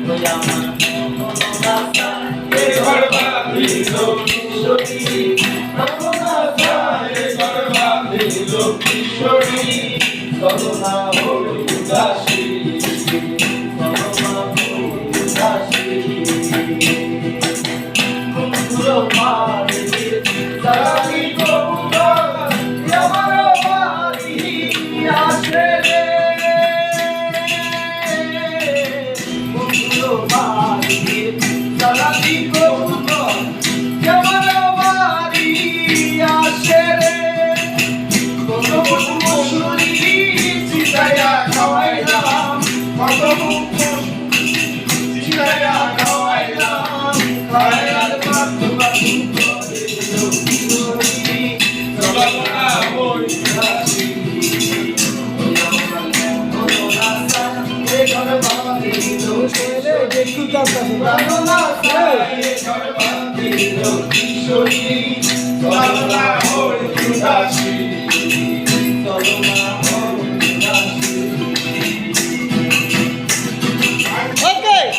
ওই আমার মনোনাথা এ ঘর বাঁধিল কিশোরী মনোনাথা এ ঘর বাঁধিল কিশোরী চলো না হল উদাসী চলো না হল উদাসী কুকুর মারি দাঁড়াবি কবুতর আমার বাড়ি আসে রে কুকুর মারি দাঁড়াবি কবুতর আমার বাড়ি আসে রে কত মশুরি চিতায়া খাওয়াইলাম কত চিতায়া খাওয়াইলাম খায়ার বাত বাত করে কিশোরী চলো না হই উদাসী মনোনাথা এ ঘর বাঁধিল ছেলে দেখু মনোনাথা এ ঘর বাঁধিল কিশোরী চলো না হই উদাসী চলো না